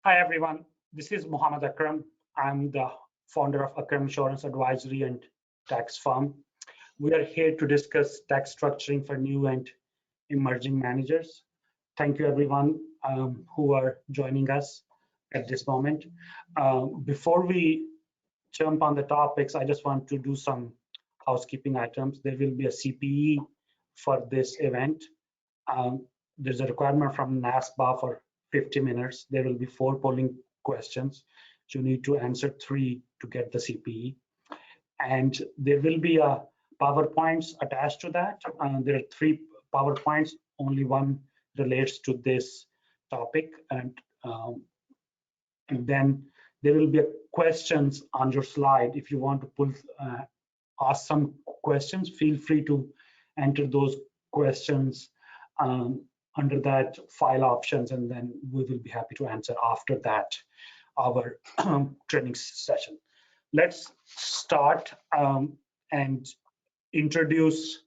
Hi, everyone. This is Muhammad Akram. I'm the founder of Akram Insurance Advisory and Tax Firm. We are here to discuss tax structuring for new and emerging managers. Thank you, everyone who are joining us at this moment. Before we jump on the topics, I just want to do some housekeeping items. There will be a CPE for this event. There's a requirement from NASBA for 50 minutes. There will be 4 polling questions. You need to answer 3 to get the CPE. And there will be a PowerPoints attached to that. There are 3 PowerPoints, only one relates to this topic. And then there will be questions on your slide. If you want to ask some questions, feel free to enter those questions under that file options, and then we will be happy to answer after that, our training session. Let's start and introduce.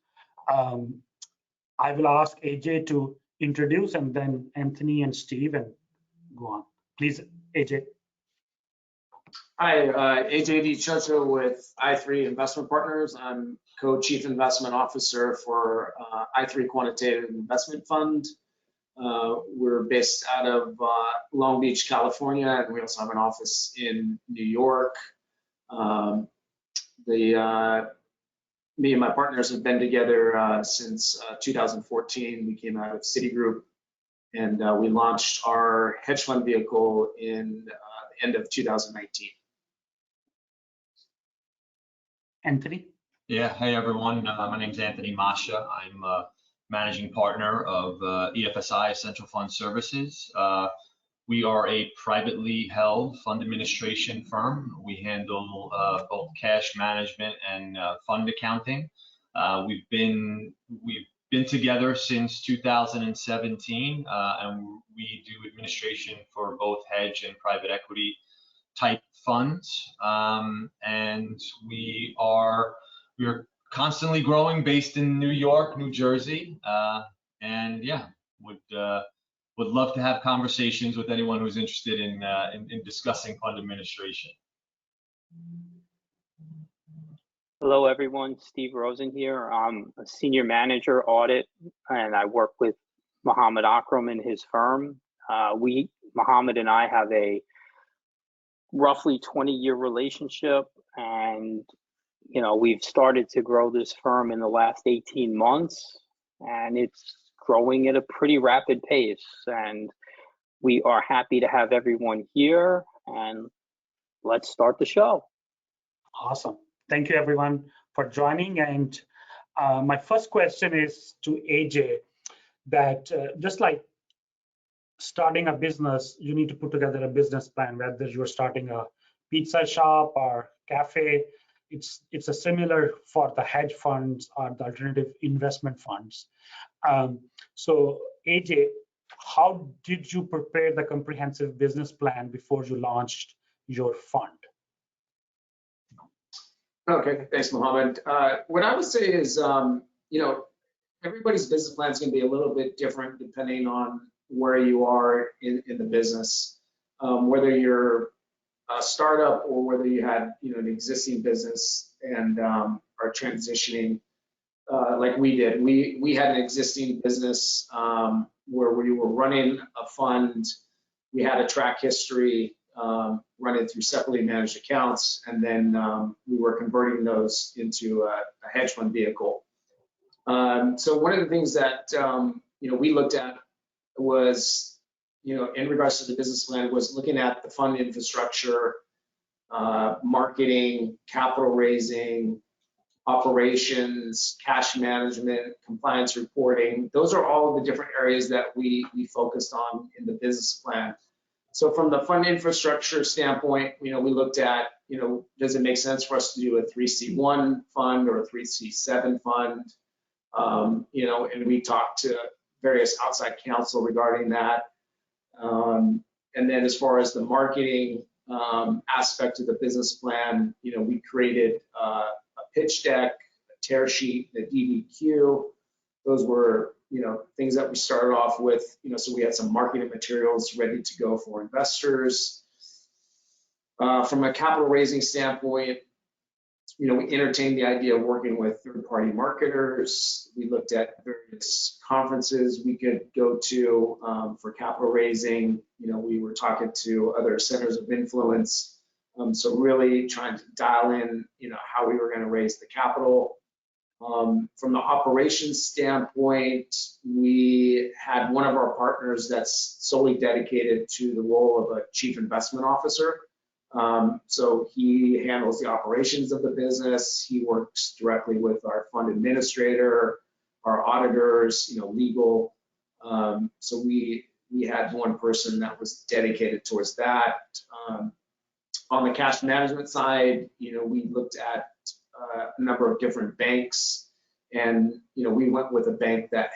I will ask AJ to introduce, and then Anthony and Steve, and go on. Please, AJ. Hi, AJ Di Cioccio with i3 Investment Partners. I'm Co-Chief Investment Officer for i3 Quantitative Investment Fund. We're based out of Long Beach, California, and we also have an office in New York. Me and my partners have been together since 2014. We came out of Citigroup, and we launched our hedge fund vehicle in the end of 2019. Anthony? Yeah, hey everyone, my name is Anthony Mascia. I'm a managing partner of EFSI, Essential Fund Services. We are a privately held fund administration firm. We handle both cash management and fund accounting. We've been together since 2017, and we do administration for both hedge and private equity type funds, and we're constantly growing, based in New York, New Jersey, and yeah, would love to have conversations with anyone who's interested in discussing fund administration. Hello everyone, Steve Rosen here. I'm a senior manager audit, and I work with Muhammad Akram and his firm. Muhammad and I have a roughly 20-year relationship, and we've started to grow this firm in the last 18 months, and it's growing at a pretty rapid pace, and we are happy to have everyone here, and let's start the show. Awesome. Thank you everyone for joining. And my first question is to AJ, that just like starting a business, you need to put together a business plan, whether you're starting a pizza shop or cafe. It's a similar for the hedge funds or the alternative investment funds. So AJ, how did you prepare the comprehensive business plan before you launched your fund? Okay, thanks, Mohammed. What I would say is, everybody's business plan is going to be a little bit different depending on where you are in the business, whether you're a startup or whether you had an existing business and are transitioning like we did. We had an existing business where we were running a fund. We had a track history running through separately managed accounts, and then we were converting those into a hedge fund vehicle. So one of the things that we looked at was, in regards to the business plan, was looking at the fund infrastructure, marketing, capital raising, operations, cash management, compliance reporting. Those are all of the different areas that we focused on in the business plan. So from the fund infrastructure standpoint, we looked at, does it make sense for us to do a 3C1 fund or a 3C7 fund? And we talked to various outside counsel regarding that. And then as far as the marketing aspect of the business plan, we created a pitch deck, a tear sheet, a DDQ. those were, things that we started off with, so we had some marketing materials ready to go for investors. From a capital raising standpoint, we entertained the idea of working with third-party marketers. We looked at various conferences we could go to for capital raising. We were talking to other centers of influence. So really trying to dial in, how we were going to raise the capital. From the operations standpoint, we had one of our partners that's solely dedicated to the role of a chief investment officer. So he handles the operations of the business. He works directly with our fund administrator, our auditors, legal. So we had one person that was dedicated towards that. On the cash management side, we looked at a number of different banks, and we went with a bank that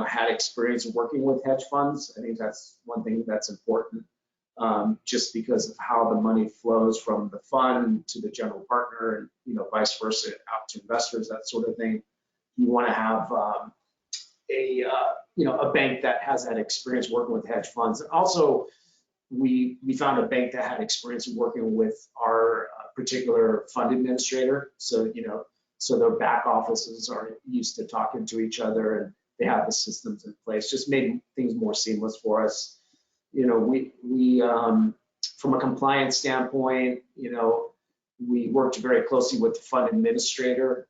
had experience working with hedge funds. I think that's one thing that's important. Just because of how the money flows from the fund to the general partner and vice versa out to investors, that sort of thing. You want to have a bank that has that experience working with hedge funds. And also, we found a bank that had experience working with our particular fund administrator. So so their back offices are used to talking to each other, and they have the systems in place. Just made things more seamless for us. We from a compliance standpoint, we worked very closely with the fund administrator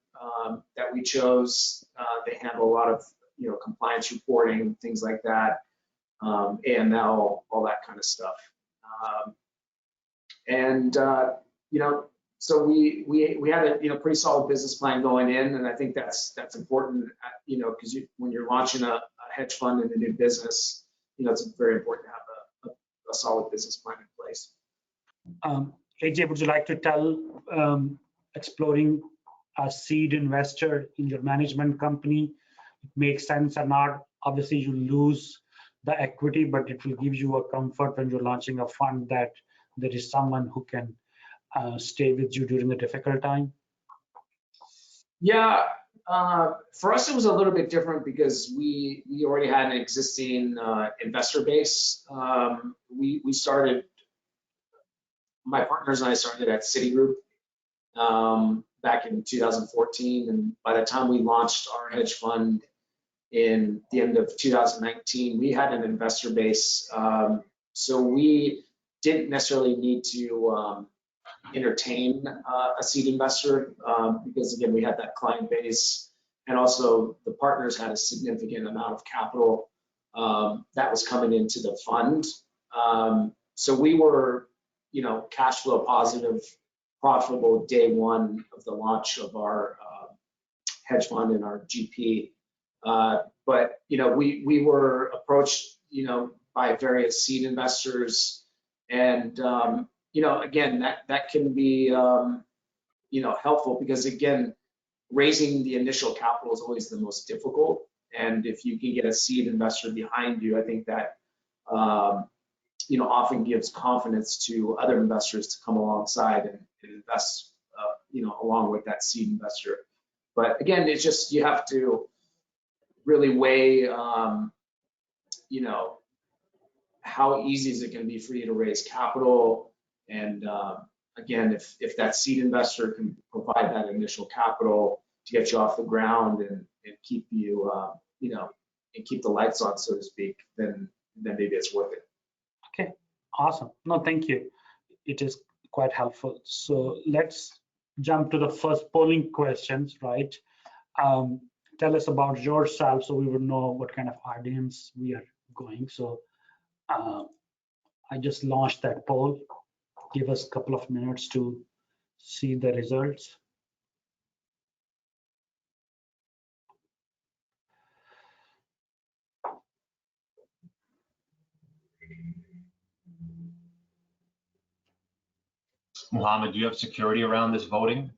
that we chose. They handle a lot of, compliance reporting, things like that, AML, all that kind of stuff. So we had a, pretty solid business plan going in, and I think that's important, because when you're launching a hedge fund in a new business, it's very important to have a solid business plan in place. AJ, would you like to tell exploring a seed investor in your management company? It makes sense or not? Obviously, you lose the equity, but it will give you a comfort when you're launching a fund that there is someone who can stay with you during a difficult time. Yeah. For us, it was a little bit different because we already had an existing investor base. We started, my partners and I started at Citigroup back in 2014, and by the time we launched our hedge fund in the end of 2019, we had an investor base. So we didn't necessarily need to entertain a seed investor because, again, we had that client base, and also the partners had a significant amount of capital that was coming into the fund. So we were, cash flow positive, profitable day one of the launch of our hedge fund and our GP. But we were approached, by various seed investors, and again, that can be, helpful because, again, raising the initial capital is always the most difficult. And if you can get a seed investor behind you, I think that, often gives confidence to other investors to come alongside and invest, along with that seed investor. But again, it's just, you have to really weigh, how easy is it going to be for you to raise capital? And again, if that seed investor can provide that initial capital to get you off the ground and keep you, and keep the lights on, so to speak, then maybe it's worth it. Okay, awesome. No, thank you. It is quite helpful. So let's jump to the first polling questions, right? Tell us about yourself so we would know what kind of audience we are going. So I just launched that poll. Give us a couple of minutes to see the results. Mohammed, do you have security around this voting?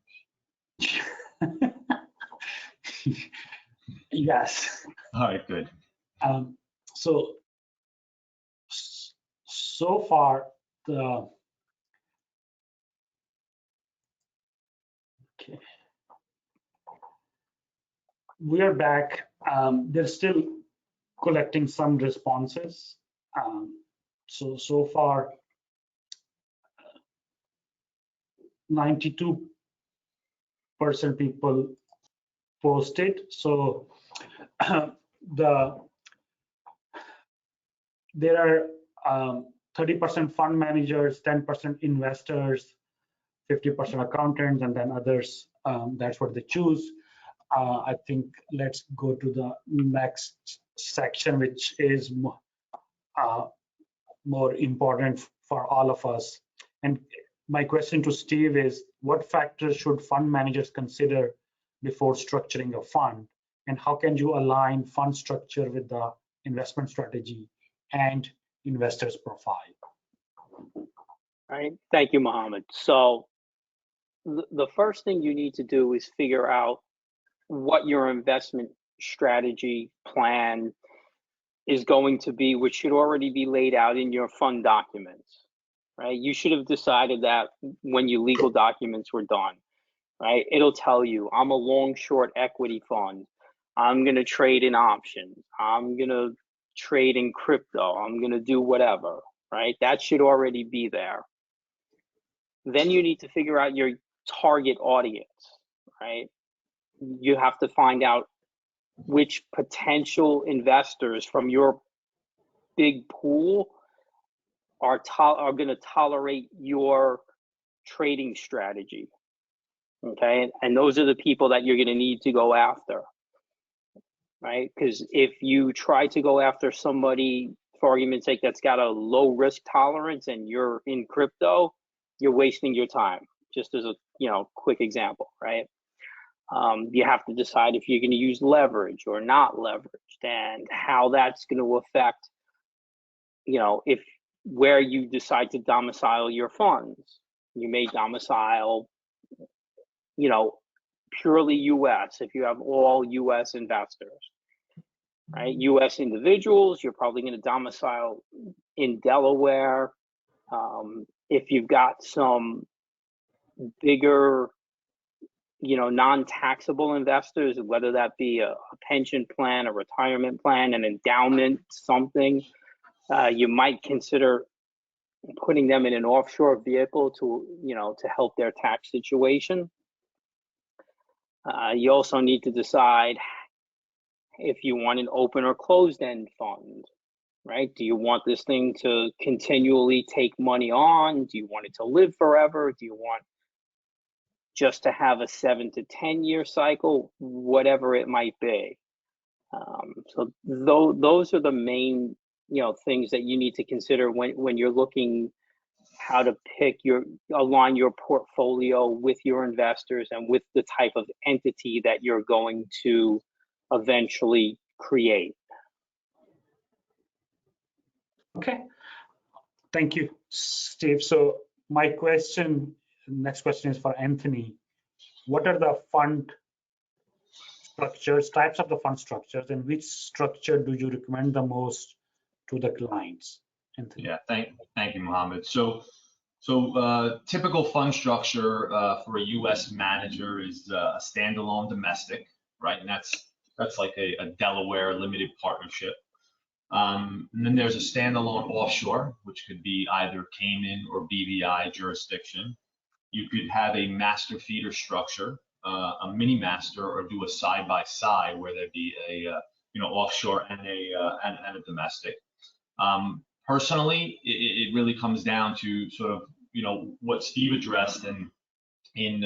Yes. All right, good. So far, we are back They're still collecting some responses. So far, 92% people posted. So there are 30% fund managers, 10% investors, 50% accountants, and then others. That's what they choose. I think let's go to the next section, which is more important for all of us. And my question to Steve is, what factors should fund managers consider before structuring a fund? And how can you align fund structure with the investment strategy and investors' profile? All right. Thank you, Mohammed. So the first thing you need to do is figure out what your investment strategy plan is going to be, which should already be laid out in your fund documents, right? You should have decided that when your legal documents were done, right? It'll tell you, I'm a long short equity fund. I'm going to trade in options. I'm going to trade in crypto. I'm going to do whatever, right? That should already be there. Then you need to figure out your target audience, right? You have to find out which potential investors from your big pool are going to tolerate your trading strategy, okay? And those are the people that you're going to need to go after, right? Because if you try to go after somebody, for argument's sake, that's got a low risk tolerance and you're in crypto, you're wasting your time. Just as a quick example, right? You have to decide if you're going to use leverage or not leveraged, and how that's going to affect, if where you decide to domicile your funds. You may domicile, purely U.S. if you have all U.S. investors, right? U.S. individuals, you're probably going to domicile in Delaware. If you've got some bigger, non-taxable investors, whether that be a pension plan, a retirement plan, an endowment, something, you might consider putting them in an offshore vehicle to help their tax situation. You also need to decide if you want an open or closed-end fund, right? Do you want this thing to continually take money on? Do you want it to live forever? Do you want just to have a 7 to 10 year cycle, whatever it might be? So those are the main things that you need to consider when you're looking how to align your portfolio with your investors and with the type of entity that you're going to eventually create. Okay, thank you, Steve. So my next question is for Anthony. What are the fund structures, types of the fund structures, and which structure do you recommend the most to the clients? Anthony. Yeah, thank you, Mohammed. So typical fund structure for a U.S. manager is a standalone domestic, right? And that's like a Delaware limited partnership. And then there's a standalone offshore, which could be either Cayman or BVI jurisdiction. You could have a master feeder structure, a mini master, or do a side by side where there'd be a offshore and a domestic. Personally, it really comes down to sort of what Steve addressed in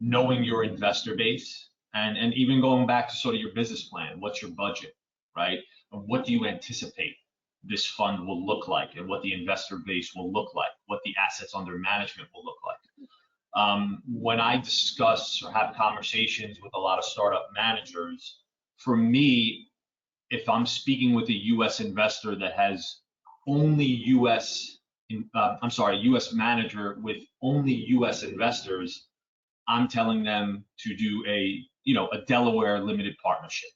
knowing your investor base and even going back to sort of your business plan. What's your budget, right? And what do you anticipate this fund will look like, and what the investor base will look like, what the assets under management will look like. When I discuss or have conversations with a lot of startup managers, for me, if I'm speaking with a U.S. investor that has only U.S. manager with only U.S. investors, I'm telling them to do a Delaware limited partnership,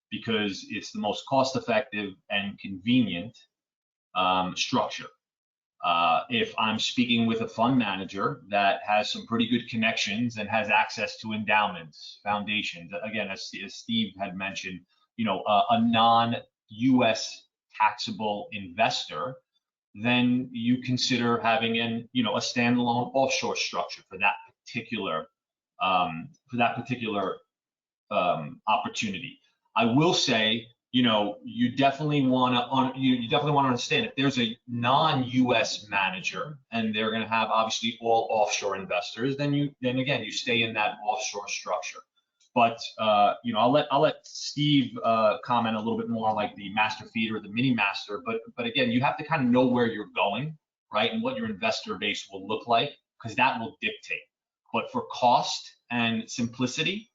because it's the most cost-effective and convenient structure. If I'm speaking with a fund manager that has some pretty good connections and has access to endowments, foundations, again, as Steve had mentioned, a non-U.S. taxable investor, then you consider having a standalone offshore structure for that particular opportunity. I will say, you definitely want to understand if there's a non-U.S. manager and they're going to have obviously all offshore investors, then again you stay in that offshore structure. But I'll let Steve comment a little bit more on like the master feeder or the mini master. But again, you have to kind of know where you're going, right, and what your investor base will look like, because that will dictate. But for cost and simplicity,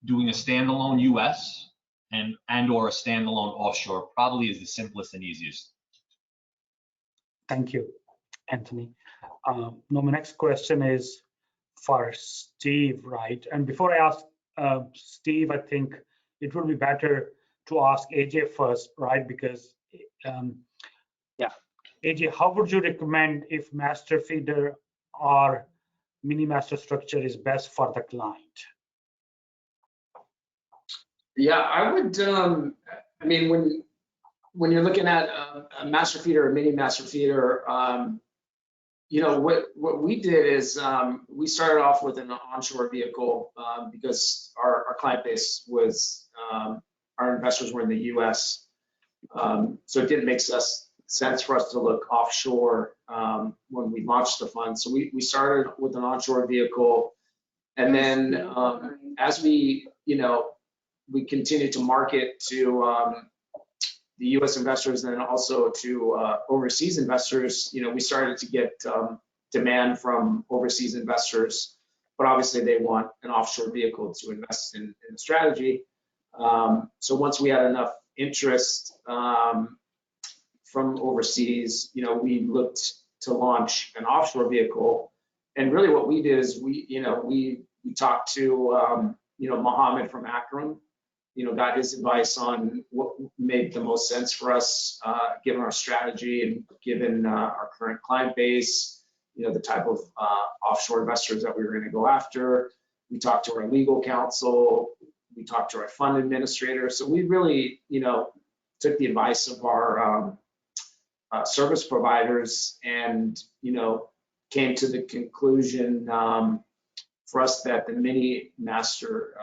doing a standalone U.S. and or a standalone offshore probably is the simplest and easiest. Thank you, Anthony. Now my next question is for Steve, right? And before I ask Steve, I think it would be better to ask AJ first, right? Because AJ, how would you recommend if master feeder or mini master structure is best for the client? Yeah, I would. I mean, when you're looking at a master feeder or mini master feeder, what we did is we started off with an onshore vehicle because our client base was our investors were in the U.S. So it didn't make sense for us to look offshore when we launched the fund. So we started with an onshore vehicle, and then as we we continued to market to the U.S. investors and then also to overseas investors. We started to get demand from overseas investors, but obviously they want an offshore vehicle to invest in the strategy. So once we had enough interest from overseas, we looked to launch an offshore vehicle. And really what we did is we talked to Mohammed from Akram, got his advice on what made the most sense for us, given our strategy and given our current client base, the type of offshore investors that we were going to go after. We talked to our legal counsel, we talked to our fund administrator. So we really, took the advice of our service providers and, came to the conclusion for us that the mini master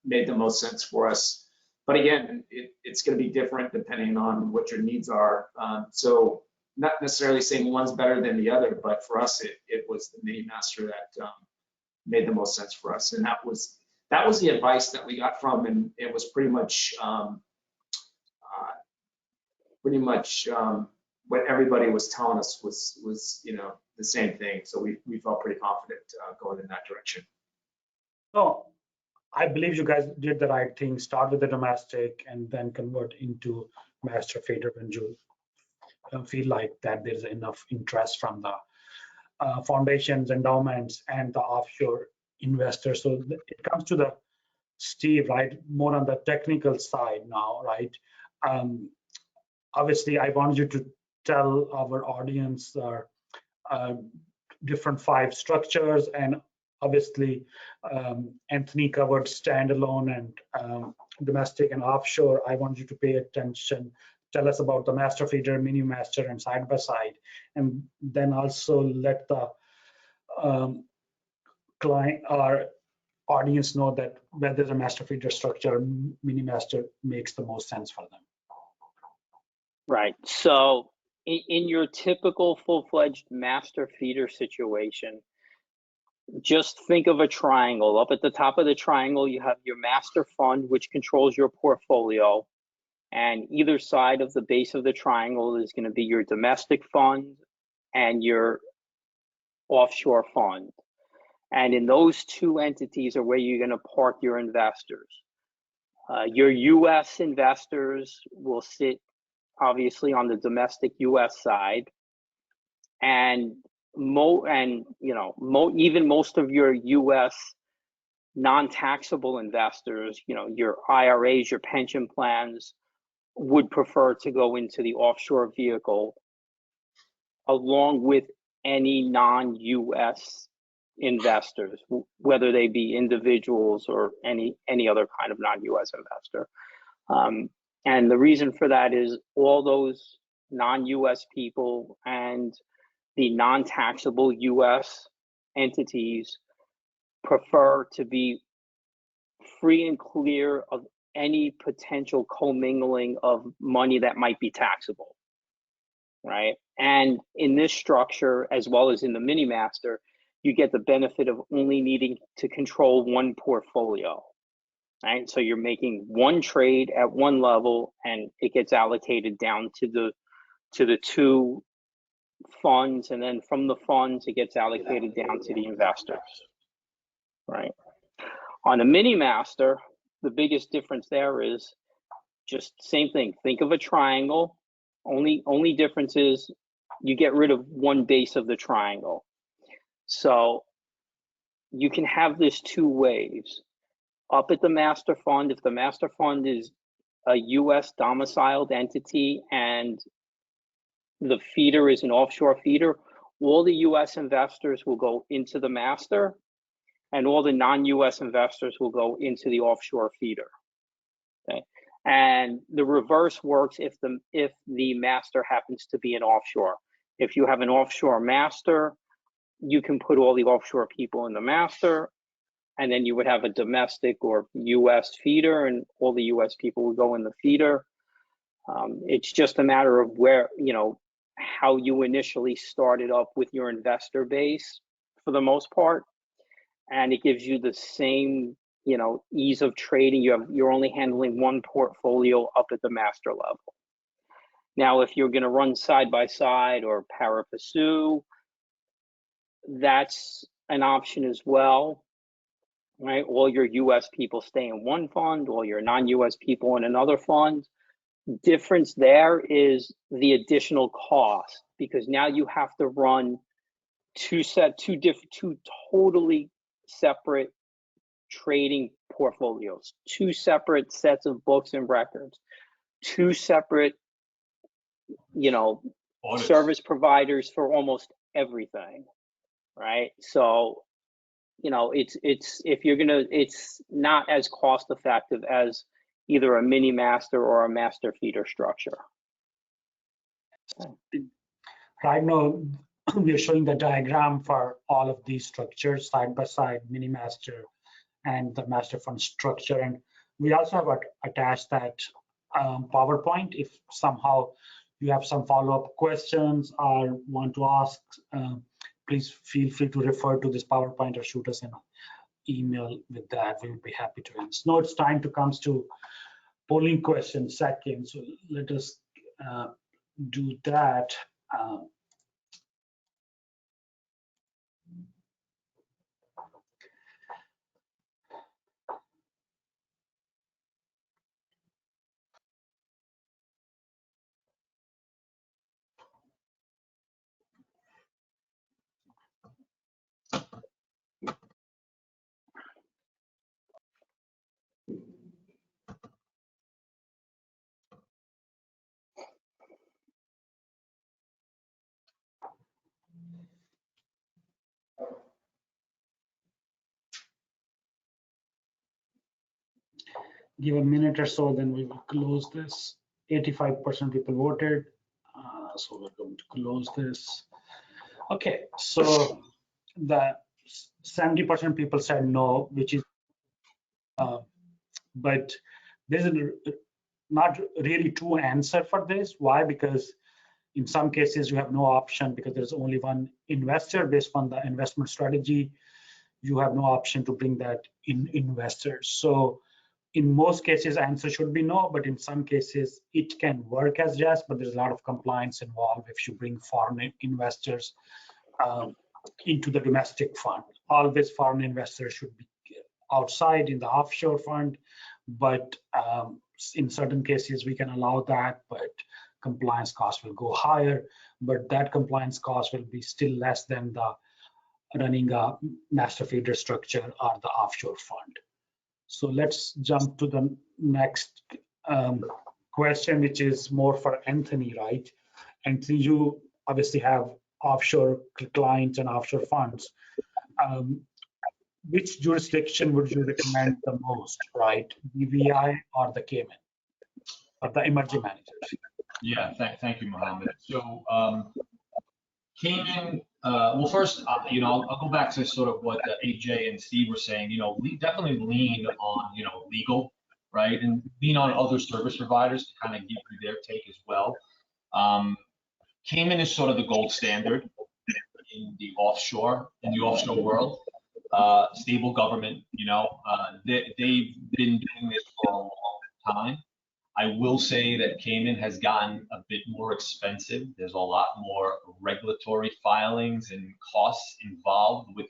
made the most sense for us. But again, it's going to be different depending on what your needs are. So not necessarily saying one's better than the other, but for us, it was the mini master that made the most sense for us. And that was the advice that we got from, and it was pretty much what everybody was telling us was the same thing. So we felt pretty confident going in that direction. So I believe you guys did the right thing. Start with the domestic and then convert into master feeder when you feel like that there's enough interest from the foundations, endowments, and the offshore investors. So it comes to the Steve, right? More on the technical side now, right? Obviously, I want you to tell our audience different 5 structures, and obviously Anthony covered standalone and domestic and offshore. I want you to pay attention. Tell us about the master feeder, mini master, and side by side, and then also let the client or audience know that whether the master feeder structure or mini master makes the most sense for them. Right. So in your typical full-fledged master feeder situation, just think of a triangle. Up at the top of the triangle, you have your master fund, which controls your portfolio. And either side of the base of the triangle is going to be your domestic fund and your offshore fund. And in those 2 entities are where you're going to park your investors. Your U.S. investors will sit obviously on the domestic U.S. side, and even most of your U.S. non-taxable investors, your IRAs, your pension plans, would prefer to go into the offshore vehicle. along with any non-US investors, whether they be individuals or any other kind of non-US investor. And the reason for that is all those non-US people and the non-taxable US entities prefer to be free and clear of any potential commingling of money that might be taxable, right? And in this structure, as well as in the mini master, you get the benefit of only needing to control one portfolio, right? So you're making one trade at one level, and it gets allocated down to the two funds, and then from the funds, it gets allocated down to the investors, right? On a mini master, the biggest difference there is just same thing. Think of a triangle. Only difference is you get rid of one base of the triangle. So you can have this two ways. Up at the master fund, if the master fund is a US domiciled entity and the feeder is an offshore feeder, all the US investors will go into the master, and all the non-US investors will go into the offshore feeder. Okay, and the reverse works if the master happens to be an offshore. If you have an offshore master, you can put all the offshore people in the master, and then you would have a domestic or US feeder, and all the US people would go in the feeder. It's just a matter of where, how you initially started up with your investor base for the most part. And it gives you the same, ease of trading. You're only handling one portfolio up at the master level. Now, if you're going to run side by side or pari passu, that's an option as well, right? All your US people stay in one fund, all your non-US people in another fund. Difference there is the additional cost, because now you have to run two totally separate trading portfolios, two separate sets of books and records, two separate, Audits. service providers for almost everything, right? So, it's not as cost effective as either a mini master or a master feeder structure. Right now, we are showing the diagram for all of these structures side by side, mini master and the master fund structure. And we also have attached that PowerPoint. If somehow you have some follow-up questions or want to ask, please feel free to refer to this PowerPoint or shoot us an email with that. We will be happy to answer. Now it's time to come to polling question second. So let us do that. Give a minute or so, then we will close this. 85% people voted, so we're going to close this. Okay, so the 70% people said no, which is, but there's not really true answer for this. Why? Because in some cases you have no option, because there's only one investor based on the investment strategy. You have no option to bring that in investors. So in most cases, answer should be no, but in some cases it can work as yes, but there's a lot of compliance involved if you bring foreign investors into the domestic fund. Always foreign investors should be outside in the offshore fund, but in certain cases we can allow that, but compliance costs will go higher, but that compliance cost will be still less than the running a master feeder structure or the offshore fund. So let's jump to the next question, which is more for Anthony, right? Anthony, you obviously have offshore clients and offshore funds. Which jurisdiction would you recommend the most, right? BVI or the Cayman, or the emerging managers? Yeah, thank you, Mohammed. So Cayman, well, first, I'll go back to sort of what AJ and Steve were saying. Definitely lean on, legal, right? And lean on other service providers to kind of give you their take as well. Cayman is sort of the gold standard in the offshore world. Stable government, they've been doing this for a long time. I will say that Cayman has gotten a bit more expensive. There's a lot more regulatory filings and costs involved with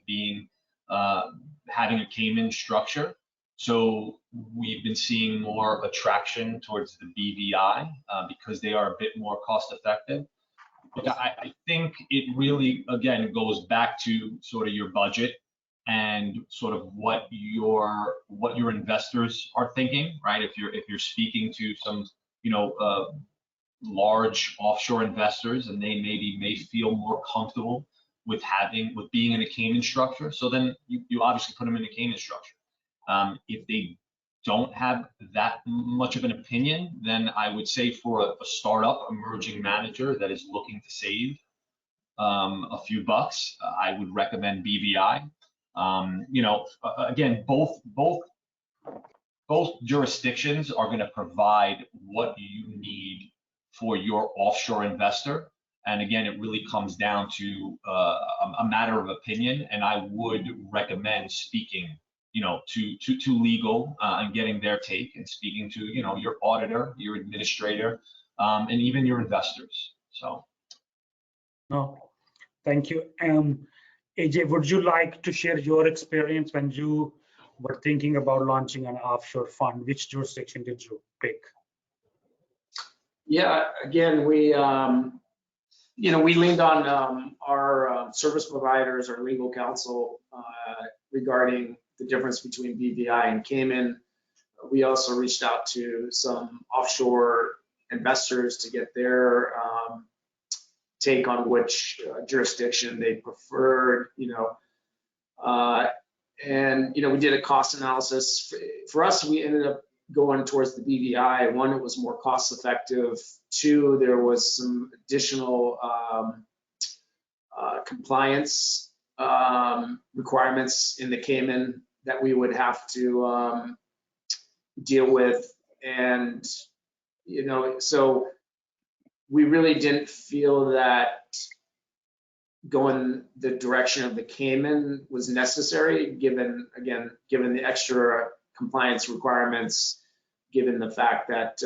having a Cayman structure. So we've been seeing more attraction towards the BVI because they are a bit more cost effective. Look, I think it really, again, goes back to sort of your budget and sort of what your investors are thinking, right? If you're speaking to some, large offshore investors, and they may feel more comfortable with being in a Cayman structure, so then you obviously put them in a Cayman structure. If they don't have that much of an opinion, then I would say for a startup emerging manager that is looking to save a few bucks, I would recommend BVI. Again, both jurisdictions are going to provide what you need for your offshore investor. And again, it really comes down to a matter of opinion. And I would recommend speaking, to legal and getting their take, and speaking to, your auditor, your administrator, and even your investors. So. No, thank you. AJ, would you like to share your experience when you were thinking about launching an offshore fund? Which jurisdiction did you pick? Yeah, again, we leaned on our service providers, our legal counsel, regarding the difference between BVI and Cayman. We also reached out to some offshore investors to get their take on which jurisdiction they preferred, and we did a cost analysis. For us, we ended up going towards the BVI. One, it was more cost effective. Two, there was some additional compliance requirements in the Cayman that we would have to deal with, and so we really didn't feel that going the direction of the Cayman was necessary, given the extra compliance requirements, given the fact that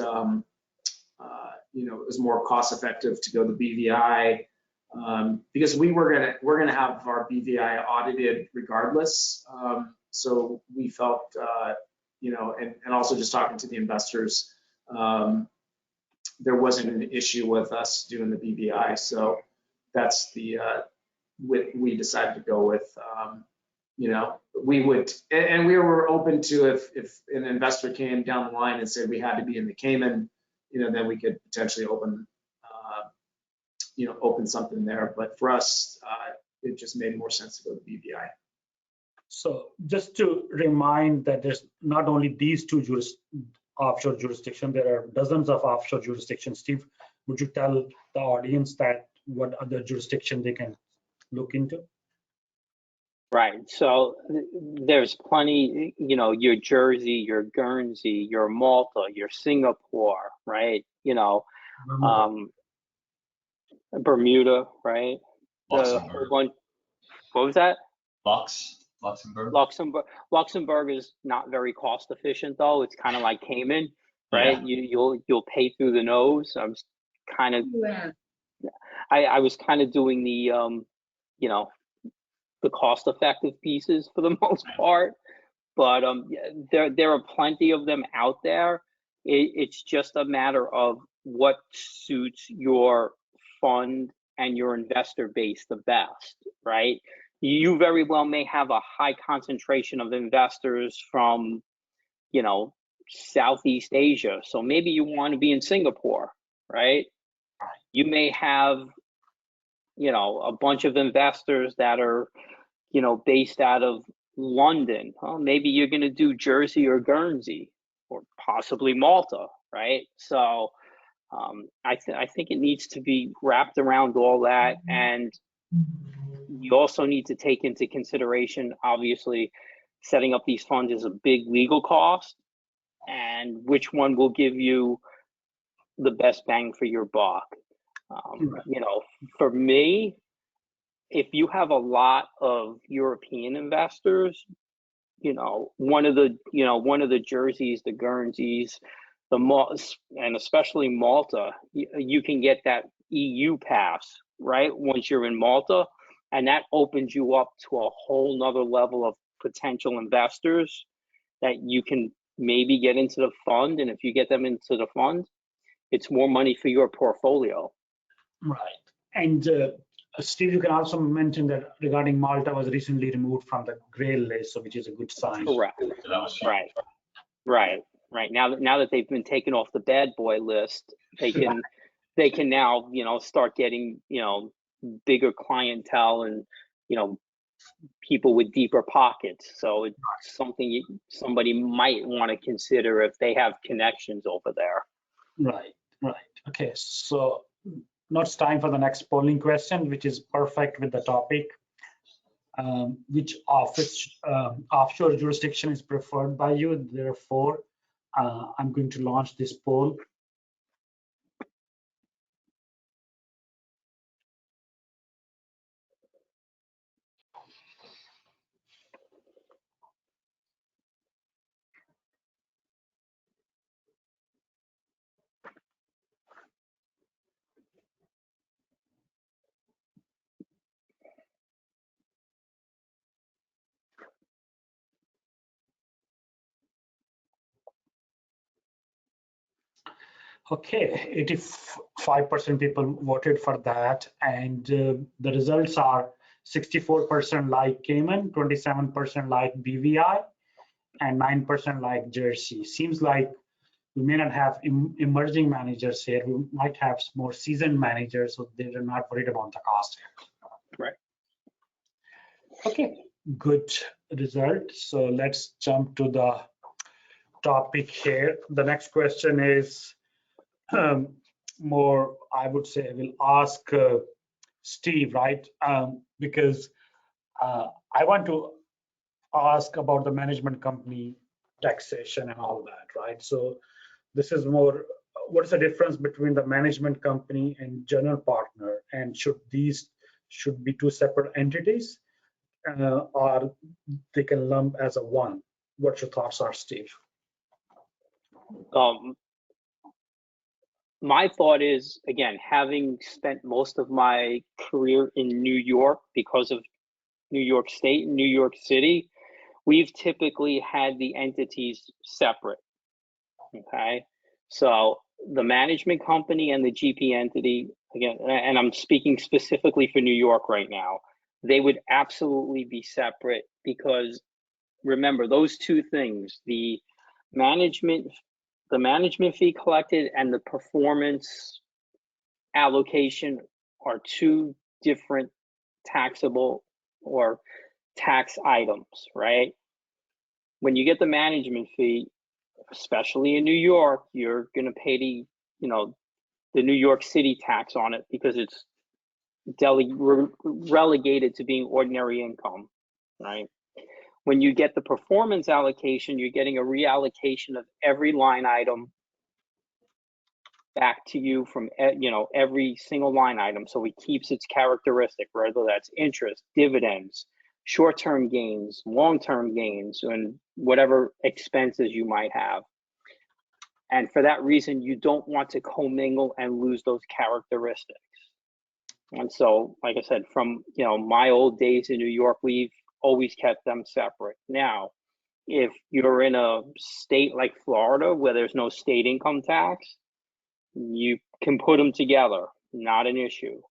it was more cost effective to go the BVI, because we're gonna have our BVI audited regardless. So we felt, and also just talking to the investors, there wasn't an issue with us doing the BVI. So that's we decided to go with. We would, and we were open to if an investor came down the line and said we had to be in the Cayman, then we could potentially open something there. But for us, it just made more sense to go to BVI. So just to remind that there's not only these two offshore jurisdictions, there are dozens of offshore jurisdictions. Steve, would you tell the audience that what other jurisdiction they can look into? Right. So there's plenty, your Jersey, your Guernsey, your Malta, your Singapore, right? Bermuda, right? Luxembourg. What was that? Luxembourg. Luxembourg is not very cost efficient though. It's kind of like Cayman, right? Yeah. You'll pay through the nose. I was kind of doing the the cost effective pieces for the most part, but there are plenty of them out there. It's just a matter of what suits your fund and your investor base the best, right? You very well may have a high concentration of investors from, Southeast Asia. So maybe you want to be in Singapore, right? You may have a bunch of investors that are, based out of London. Well, maybe you're going to do Jersey or Guernsey or possibly Malta, right? So I think it needs to be wrapped around all that. And you also need to take into consideration, obviously, setting up these funds is a big legal cost, and which one will give you the best bang for your buck. For me, if you have a lot of European investors, one of the Jerseys, the Guernseys, and especially Malta, you can get that EU pass, right? Once you're in Malta, and that opens you up to a whole nother level of potential investors that you can maybe get into the fund. And if you get them into the fund, it's more money for your portfolio. Right. And Steve, you can also mention that regarding Malta was recently removed from the gray list, so which is a good sign. Correct. Right. Now that they've been taken off the bad boy list, they can now, start getting, bigger clientele and, people with deeper pockets. So it's something somebody might want to consider if they have connections over there. Right. Okay, so now it's time for the next polling question, which is perfect with the topic. Which offshore jurisdiction is preferred by you? Therefore, I'm going to launch this poll. Okay, 85% people voted for that, and the results are 64% like Cayman, 27% like BVI, and 9% like Jersey. Seems like we may not have emerging managers here. We might have more seasoned managers, so they're not worried about the cost here. Right. Okay, good result. So let's jump to the topic here. The next question is more, I would say, I will ask Steve, right? Because I want to ask about the management company taxation and all that, right? So this is more, what is the difference between the management company and general partner? And should be two separate entities, or they can lump as a one? What your thoughts are, Steve? My thought is, again, having spent most of my career in New York because of New York State and New York City, we've typically had the entities separate. Okay, so the management company and the GP entity, again, and I'm speaking specifically for New York right now, they would absolutely be separate, because remember, those two things, the management fee collected and the performance allocation, are two different taxable or tax items, right? When you get the management fee, especially in New York, you're going to pay the New York City tax on it, because it's relegated to being ordinary income, right? When you get the performance allocation, you're getting a reallocation of every line item back to you from every single line item, so it keeps its characteristic, whether that's interest, dividends, short-term gains, long-term gains, and whatever expenses you might have. And for that reason, you don't want to commingle and lose those characteristics. And so, like I said, from my old days in New York, we've always kept them separate. Now, if you're in a state like Florida where there's no state income tax, you can put them together, not an issue,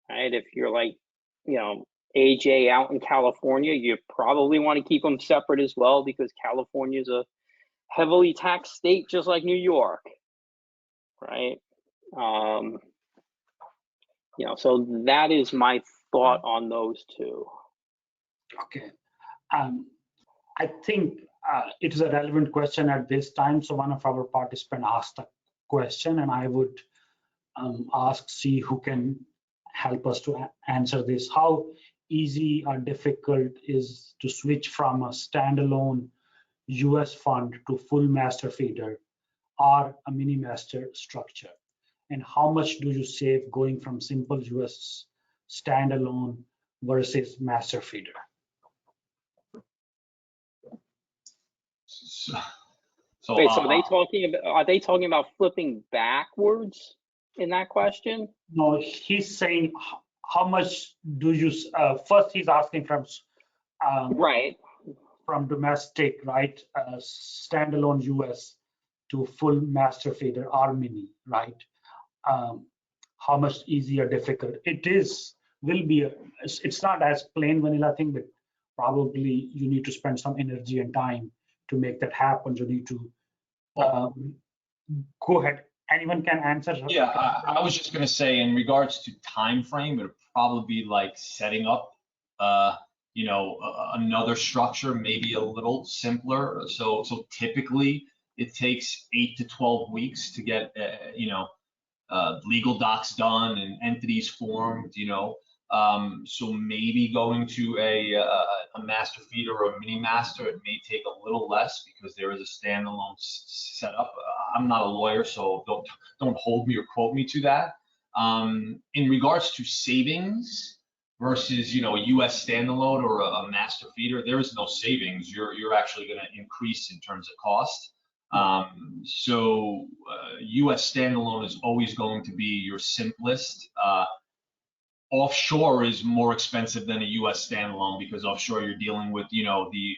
right? If you're like, AJ out in California, you probably want to keep them separate as well, because California is a heavily taxed state, just like New York, right? So that is my thought on those two. Okay. I think it is a relevant question at this time. So one of our participants asked a question, and I would see who can help us to answer this. How easy or difficult is to switch from a standalone US fund to full master feeder or a mini master structure? And how much do you save going from simple US standalone versus master feeder? Wait, so are they talking about flipping backwards in that question? No, he's saying how much do you, first he's asking from right, from domestic, right, standalone US to full master feeder or mini, right? How much easy or difficult it is will be. It's not as plain vanilla thing, but probably you need to spend some energy and time to make that happen. You need to go ahead. Anyone can answer. Yeah, I was just going to say, in regards to time frame, it would probably be like setting up, another structure, maybe a little simpler. So typically it takes 8 to 12 weeks to get, legal docs done and entities formed. So maybe going to a master feeder or a mini master, it may take a little less because there is a standalone setup. I'm not a lawyer, so don't hold me or quote me to that. In regards to savings versus a US standalone or a master feeder, there is no savings. You're actually going to increase in terms of cost. So US standalone is always going to be your simplest. Offshore is more expensive than a US standalone because offshore you're dealing with the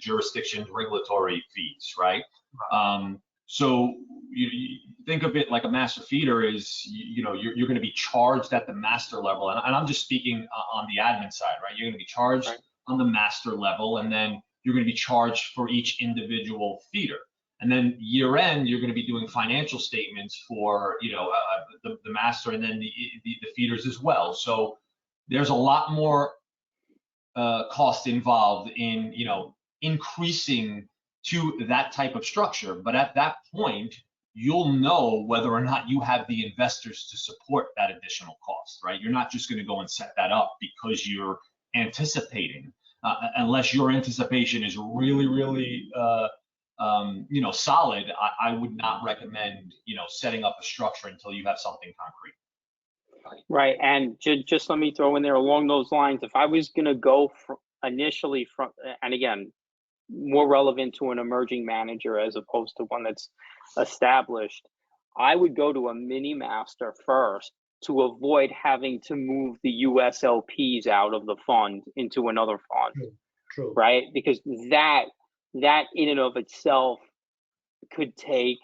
jurisdiction's regulatory fees, right? So you think of it like a master feeder is you're going to be charged at the master level, and I'm just speaking on the admin side, right? You're going to be charged on the master level, and then you're going to be charged for each individual feeder. And then year end, you're going to be doing financial statements for the master and then the feeders as well. So there's a lot more cost involved in increasing to that type of structure. But at that point, you'll know whether or not you have the investors to support that additional cost, right? You're not just going to go and set that up because you're anticipating, unless your anticipation is really, really solid. I would not recommend, setting up a structure until you have something concrete. Right, and just let me throw in there along those lines. If I was going to go initially from, and again, more relevant to an emerging manager as opposed to one that's established, I would go to a mini master first to avoid having to move the US LPs out of the fund into another fund. True. Right, because that in and of itself could take,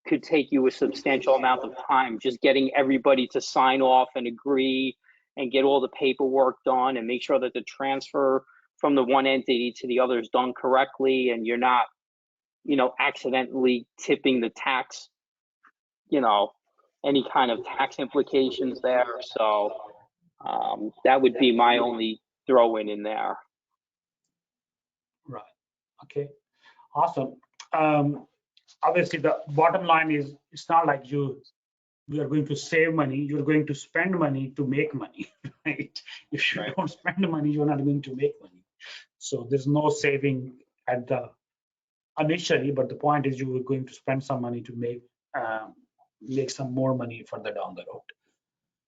could take you a substantial amount of time just getting everybody to sign off and agree and get all the paperwork done and make sure that the transfer from the one entity to the other is done correctly, and you're not, accidentally tipping the tax, any kind of tax implications there. So that would be my only throw in there. Right. Okay. Awesome. Obviously, the bottom line is it's not like you are going to save money. You're going to spend money to make money, right? If you don't spend money, you're not going to make money. So there's no saving at the initially, but the point is you are going to spend some money to make some more money further down the road.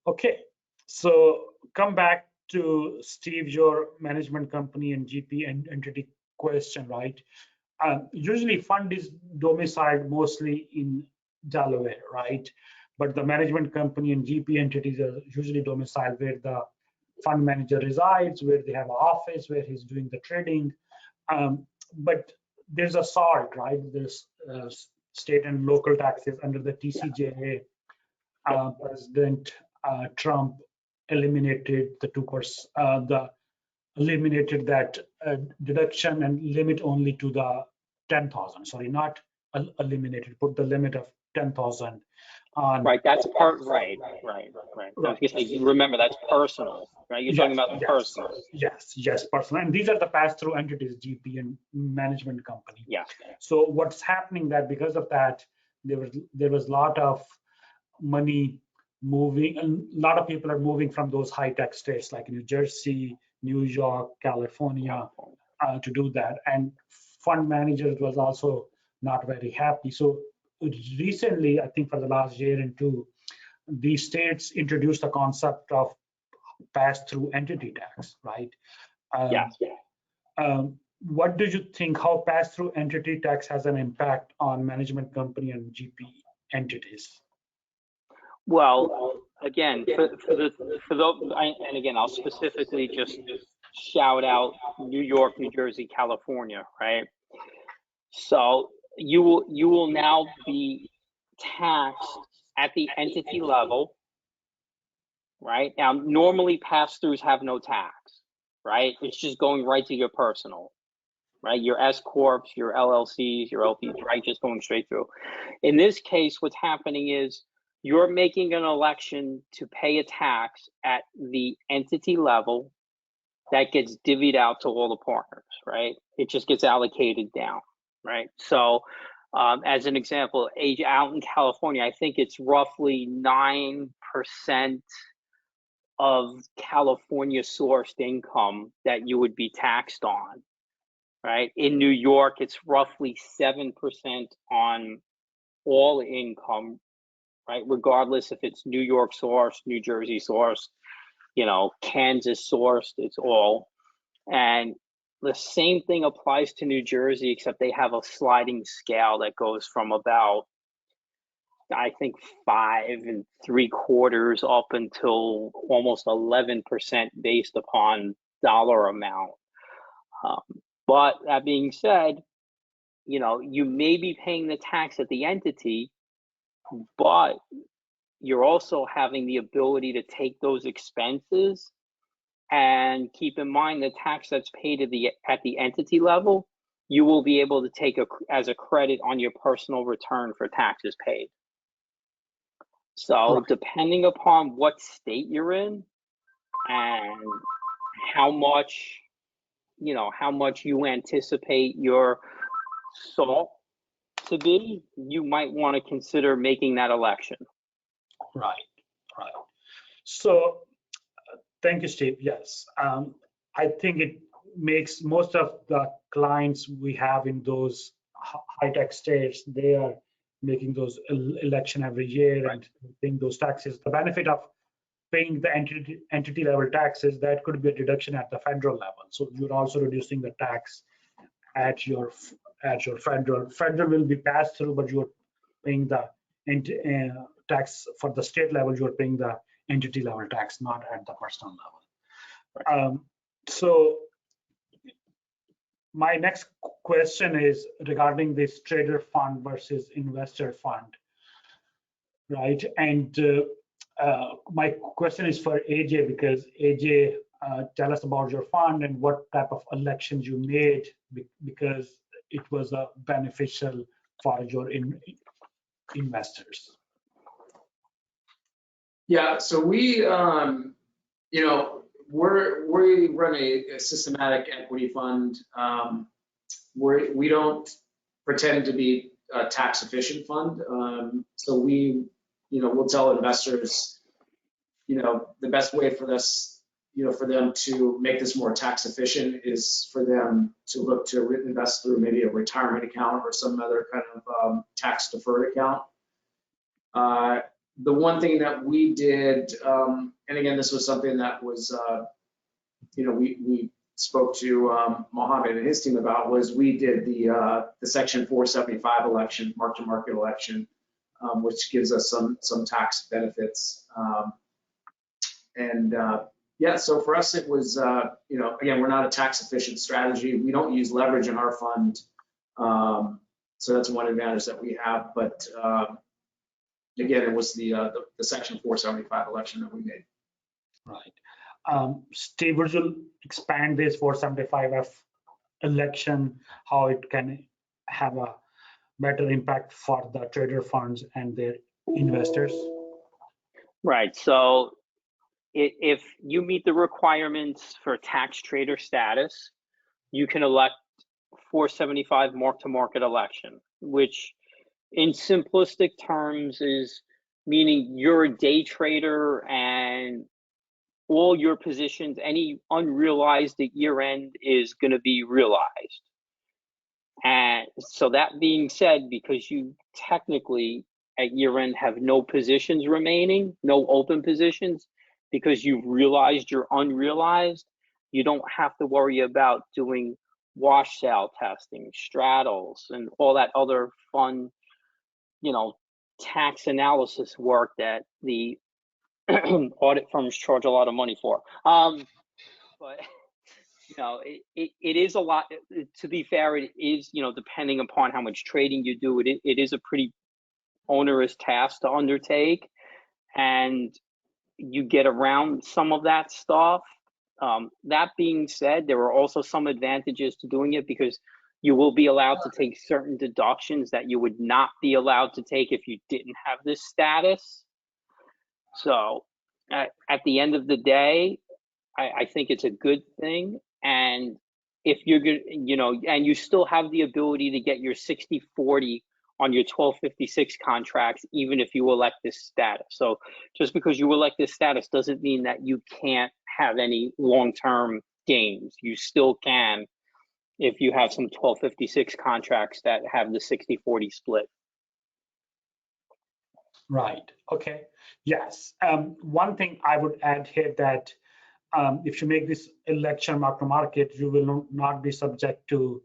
Okay. So come back to Steve, your management company and GP and entity question, right? Usually fund is domiciled mostly in Delaware, right? But the management company and GP entities are usually domiciled where the fund manager resides, where they have an office, where he's doing the trading. But there's a SALT, right? There's state and local taxes under the TCJA. President Trump eliminated the 2%, eliminated that deduction and limit only to the 10,000. Sorry, not eliminated, put the limit of 10,000 on. Right, that's right. I was gonna say, remember, that's personal, right? You're talking about the personal. Yes, personal. And these are the pass-through entities, GP and management company. Yeah. So what's happening that because of that, there was a lot of money moving, and a lot of people are moving from those high tax states like New Jersey, New York, California, to do that. And fund managers was also not very happy. So recently, I think for the last year and two, these states introduced the concept of pass-through entity tax, right? What do you think, how pass-through entity tax has an impact on management company and GP entities? Well, again, and again, I'll specifically just shout out New York, New Jersey, California, right? So you will now be taxed at the entity level, right? Now, normally pass-throughs have no tax, right? It's just going right to your personal, right? Your S corps, your LLCs, your LPs, right? Just going straight through. In this case, what's happening is you're making an election to pay a tax at the entity level that gets divvied out to all the partners, right? It just gets allocated down, right? So as an example, out in California, I think it's roughly 9% of California sourced income that you would be taxed on, right? In New York, it's roughly 7% on all income, right? Regardless if it's New York sourced, New Jersey sourced, Kansas sourced, it's all. And the same thing applies to New Jersey, except they have a sliding scale that goes from about, I think, 5 3/4 up until almost 11% based upon dollar amount. But that being said, you may be paying the tax at the entity, but you're also having the ability to take those expenses and keep in mind the tax that's paid at the entity level, you will be able to take as a credit on your personal return for taxes paid. So depending upon what state you're in and how much you anticipate your SALT to be, you might want to consider making that election. Right. So thank you, Steve. Yes, I think it makes most of the clients we have in those high-tech states, they are making those election every year and paying those taxes. The benefit of paying the entity level taxes, that could be a deduction at the federal level. So you're also reducing the tax at your federal. Federal will be passed through, but you're paying the tax for the state level. You're paying the entity level tax, not at the personal level. So my next question is regarding this trader fund versus investor fund, right? And my question is for AJ, because AJ, tell us about your fund and what type of elections you made, because it was beneficial for your investors. Yeah, so we run a systematic equity fund. We don't pretend to be a tax efficient fund. So we'll tell investors, the best way for this, for them to make this more tax efficient is for them to look to invest through maybe a retirement account or some other kind of tax deferred account. The one thing that we did, and again, this was something that was, we spoke to Mohammed and his team about, was we did the Section 475 election, mark-to-market election, which gives us some tax benefits. So for us, it was, again, we're not a tax efficient strategy. We don't use leverage in our fund. So that's one advantage that we have. But again, it was the Section 475 election that we made. Right. Steve, would you expand this 475F election, how it can have a better impact for the trader funds and their investors? Right. So if you meet the requirements for tax trader status, you can elect 475 mark-to-market election, which in simplistic terms is meaning you're a day trader and all your positions, any unrealized at year end is going to be realized. And so that being said, because you technically at year end have no positions remaining, no open positions, because you've realized your unrealized, you don't have to worry about doing wash sale testing, straddles, and all that other fun, tax analysis work that the audit firms charge a lot of money for. But it is a lot. To be fair, it is, depending upon how much trading you do, it is a pretty onerous task to undertake, and you get around some of that stuff. That being said, there are also some advantages to doing it because you will be allowed to take certain deductions that you would not be allowed to take if you didn't have this status. So at the end of the day, I think it's a good thing. And if you're good, and you still have the ability to get your 60/40 on your 1256 contracts, even if you elect this status. So just because you elect this status doesn't mean that you can't have any long-term gains. You still can if you have some 1256 contracts that have the 60/40 split. Right. Okay. Yes. One thing I would add here that if you make this election mark-to-market, you will not be subject to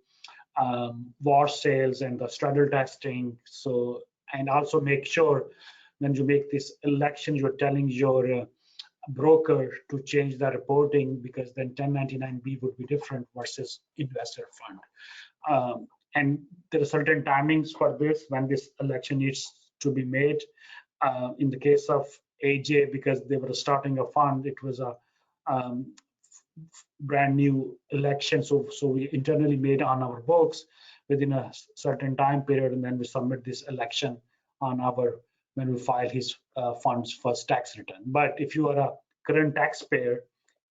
wash sales and the straddle testing. So, and also make sure when you make this election, you're telling your broker to change the reporting, because then 1099B would be different versus investor fund. And there are certain timings for this when this election needs to be made. In the case of AJ, because they were starting a fund, it was a brand new election. So we internally made on our books within a certain time period, and then we submit this election on our, when we file his fund's first tax return. But if you are a current taxpayer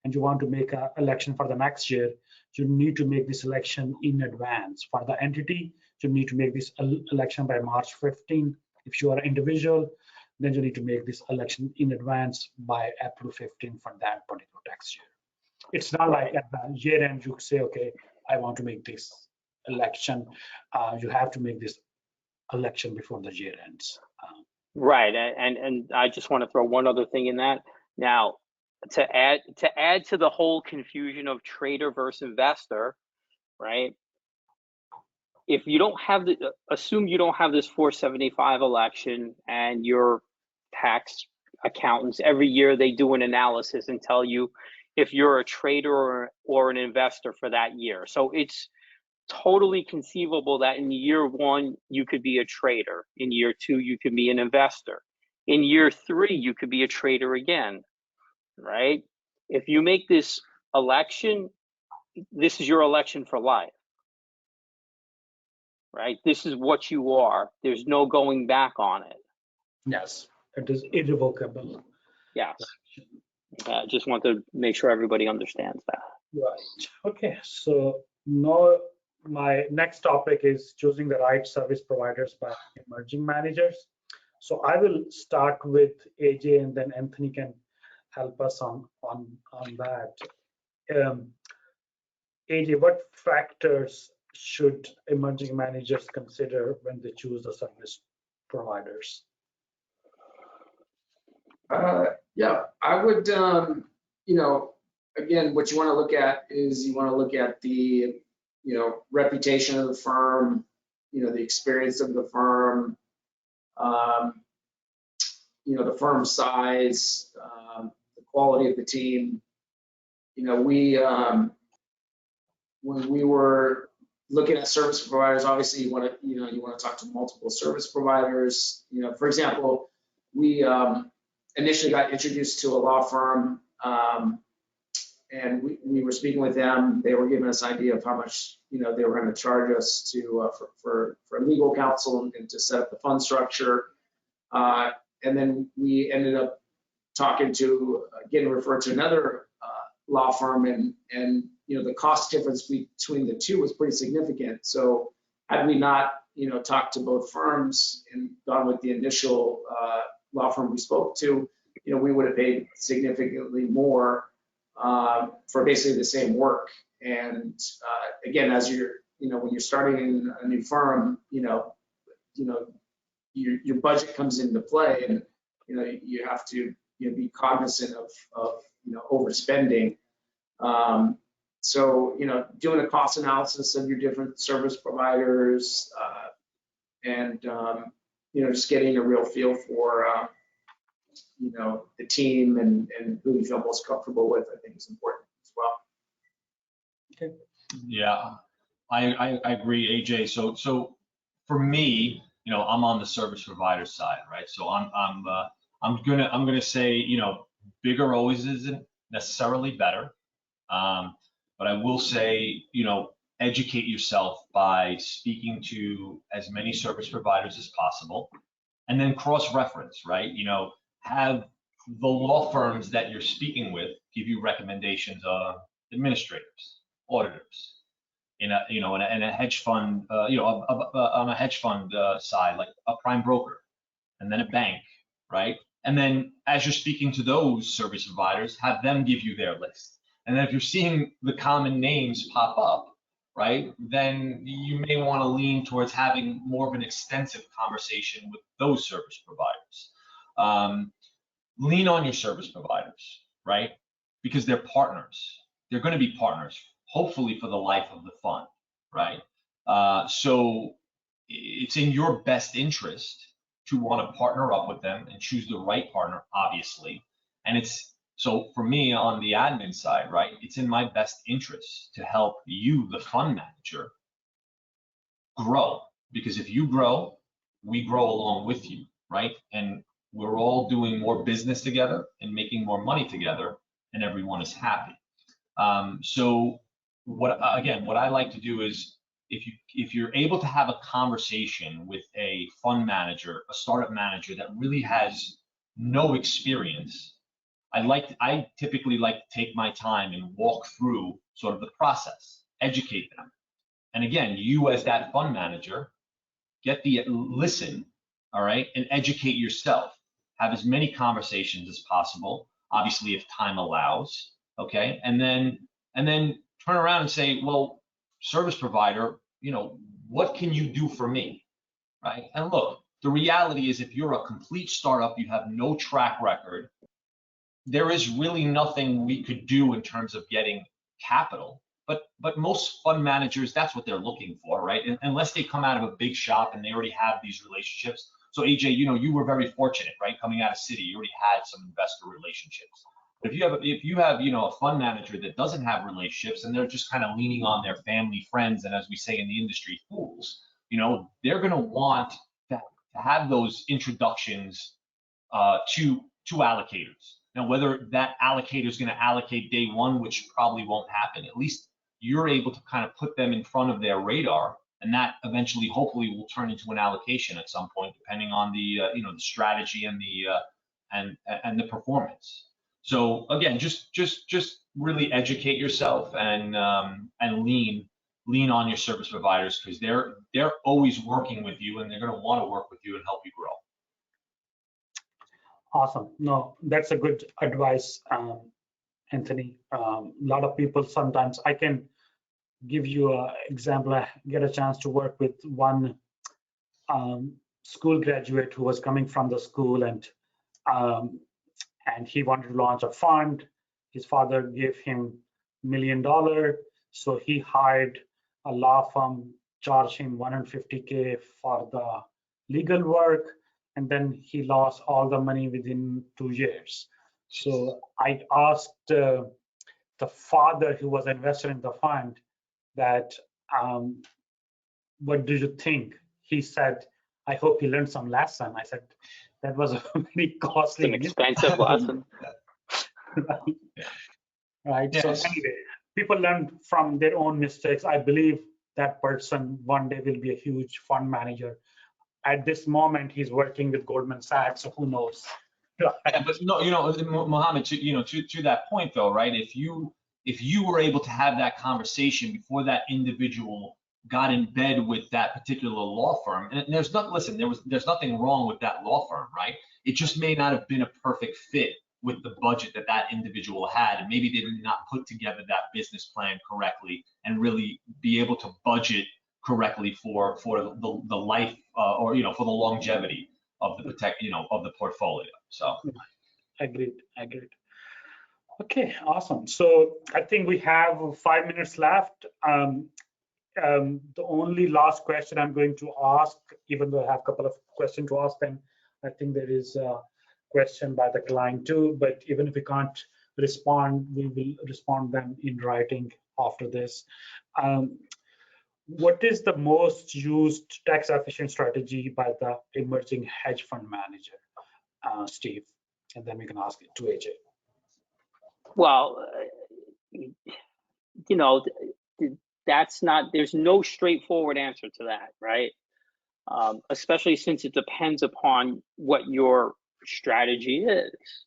and you want to make an election for the next year, you need to make this election in advance. For the entity, you need to make this election by March 15. If you are an individual, then you need to make this election in advance by April 15 for that particular tax year. It's not like at the year end you say, okay, I want to make this election. You have to make this election before the year ends. Right, and I just want to throw one other thing in that. Now, to add to the whole confusion of trader versus investor, right? If you don't have assume you don't have this 475 election, and your tax accountants every year they do an analysis and tell you if you're a trader or an investor for that year. So it's totally conceivable that in year one you could be a trader, in year two you could be an investor, in year three you could be a trader again, right? If you make this election, this is your election for life. Right? This is what you are. There's no going back on it. Yes, it is irrevocable. Yes. I just want to make sure everybody understands that. Right. Okay. So now my next topic is choosing the right service providers by emerging managers. So I will start with AJ, and then Anthony can help us on that. AJ, what factors should emerging managers consider when they choose the service providers? Yeah, I would, again, what you want to look at is you want to look at the, reputation of the firm, the experience of the firm, the firm size, the quality of the team. When we were looking at service providers, obviously you want to talk to multiple service providers. For example, we initially got introduced to a law firm, and we were speaking with them. They were giving us an idea of how much, you know, they were going to charge us to for legal counsel and to set up the fund structure. And then we ended up talking to, getting referred to another law firm, and you know, the cost difference between the two was pretty significant. So had we not, you know, talked to both firms and gone with the initial law firm we spoke to, you know, we would have paid significantly more for basically the same work. And again, as you're, you know, when you're starting in a new firm, you know, your budget comes into play, and you know, you have to, you know, be cognizant of you know, overspending. So, you know, doing a cost analysis of your different service providers, and you know, just getting a real feel for you know, the team and who you feel most comfortable with, I think is important as well. Okay. Yeah, I agree, AJ. So for me, you know, I'm on the service provider side, right? So I'm gonna say, you know, bigger always isn't necessarily better, but I will say, you know, educate yourself by speaking to as many service providers as possible, and then cross-reference, right? You know, have the law firms that you're speaking with give you recommendations of administrators, auditors, in a, you know, in a hedge fund, you know, on a hedge fund side, like a prime broker, and then a bank, right? And then as you're speaking to those service providers, have them give you their list. And then if you're seeing the common names pop up, right, then you may want to lean towards having more of an extensive conversation with those service providers. Lean on your service providers, right? Because they're partners. They're going to be partners, hopefully for the life of the fund, right? So it's in your best interest to want to partner up with them and choose the right partner, obviously. And it's, so for me on the admin side, right, it's in my best interest to help you, the fund manager, grow. Because if you grow, we grow along with you, right? And we're all doing more business together and making more money together, and everyone is happy. So what I like to do is, if you're able to have a conversation with a fund manager, a startup manager that really has no experience, I typically like to take my time and walk through sort of the process, educate them. And again, you as that fund manager, listen, all right, and educate yourself. Have as many conversations as possible, obviously if time allows, okay? And then turn around and say, well, service provider, you know, what can you do for me, right? And look, the reality is, if you're a complete startup, you have no track record, there is really nothing we could do in terms of getting capital. But most fund managers, that's what they're looking for, right? Unless they come out of a big shop and they already have these relationships. So AJ, you know, you were very fortunate, right? Coming out of Citi, you already had some investor relationships. But if you have, you know, a fund manager that doesn't have relationships and they're just kind of leaning on their family, friends, and as we say in the industry, fools, you know, they're going to want to have those introductions to allocators. Now, whether that allocator is going to allocate day one, which probably won't happen, at least you're able to kind of put them in front of their radar, and that eventually, hopefully, will turn into an allocation at some point, depending on the you know, the strategy and the performance. So again, just really educate yourself and lean on your service providers, because they're always working with you, and they're going to want to work with you and help you grow. Awesome. No, that's a good advice, Anthony. A lot of people, sometimes I can give you an example. I get a chance to work with one school graduate who was coming from the school, and he wanted to launch a fund. His father gave him $1 million, so he hired a law firm, charged him $150K for the legal work, and then he lost all the money within 2 years. So I asked the father who was invested in the fund that, what do you think? He said, I hope he learned some lesson. I said, that was a very costly, an expensive lesson. right? So Yes. anyway, people learn from their own mistakes. I believe that person one day will be a huge fund manager. At this moment, he's working with Goldman Sachs, so who knows? Yeah, but no, Mohammed, to that point though, right? If you were able to have that conversation before that individual got in bed with that particular law firm, and there's nothing wrong with that law firm, right? It just may not have been a perfect fit with the budget that individual had, and maybe they did not put together that business plan correctly and really be able to budget correctly for the life or for the longevity of the portfolio. So Agreed. Okay, awesome. So I think we have 5 minutes left. The only last question I'm going to ask, even though I have a couple of questions to ask them, I think there is a question by the client too, but even if we can't respond, we will respond them in writing after this. What is the most used tax efficient strategy by the emerging hedge fund manager, Steve? And then we can ask it to AJ. Well, there's no straightforward answer to that, right? Especially since it depends upon what your strategy is,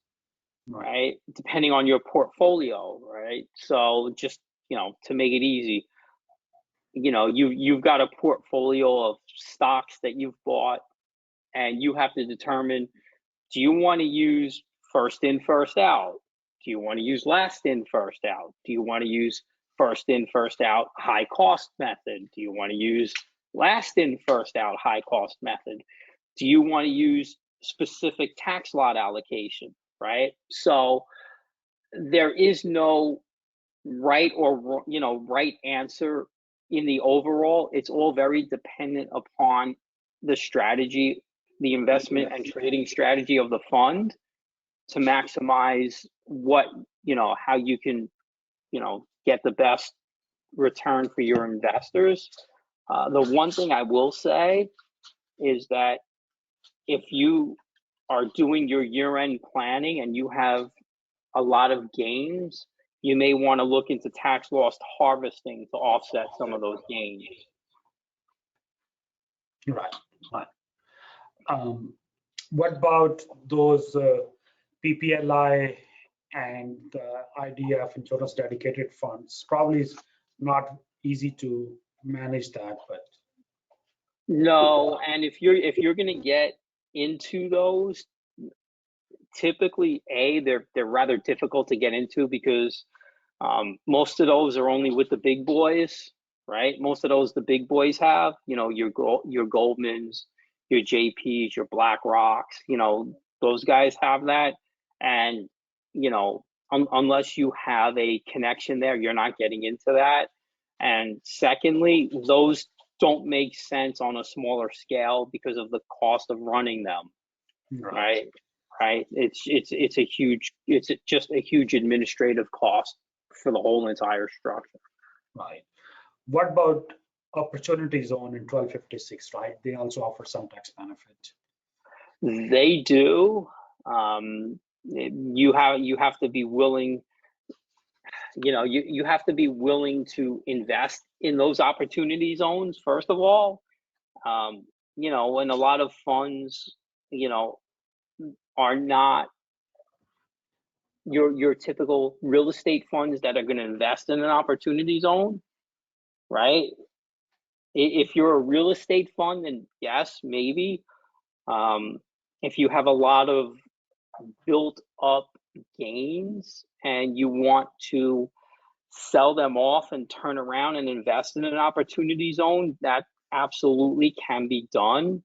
right? Depending on your portfolio, right? So just, to make it easy, you've got a portfolio of stocks that you've bought, and you have to determine, do you want to use first in, first out? Do you want to use last in, first out? Do you want to use first in, first out high cost method? Do you want to use last in, first out high cost method? Do you want to use specific tax lot allocation, right? So there is no right or right answer in the overall. It's all very dependent upon the strategy, the investment and trading strategy of the fund to maximize how you can get the best return for your investors. The one thing I will say is that if you are doing your year-end planning and you have a lot of gains, you may want to look into tax loss harvesting to offset some of those gains. Right. What about those PPLI and IDF, insurance dedicated funds? Probably it's not easy to manage that, but no. And if you're going to get into those, typically they're rather difficult to get into because most of those are only with the big boys, right? Most of those the big boys have, your Goldmans, your JPs, your BlackRocks, those guys have that. And, unless you have a connection there, you're not getting into that. And secondly, those don't make sense on a smaller scale because of the cost of running them, right? It's just a huge administrative cost for the whole entire structure. Right. What about opportunity zone in 1256, right? They also offer some tax benefit. They do. You have to be willing, you have to be willing to invest in those opportunity zones, first of all. And a lot of funds, are not your typical real estate funds that are going to invest in an opportunity zone, right? If you're a real estate fund, then yes, maybe. If you have a lot of built up gains and you want to sell them off and turn around and invest in an opportunity zone, that absolutely can be done.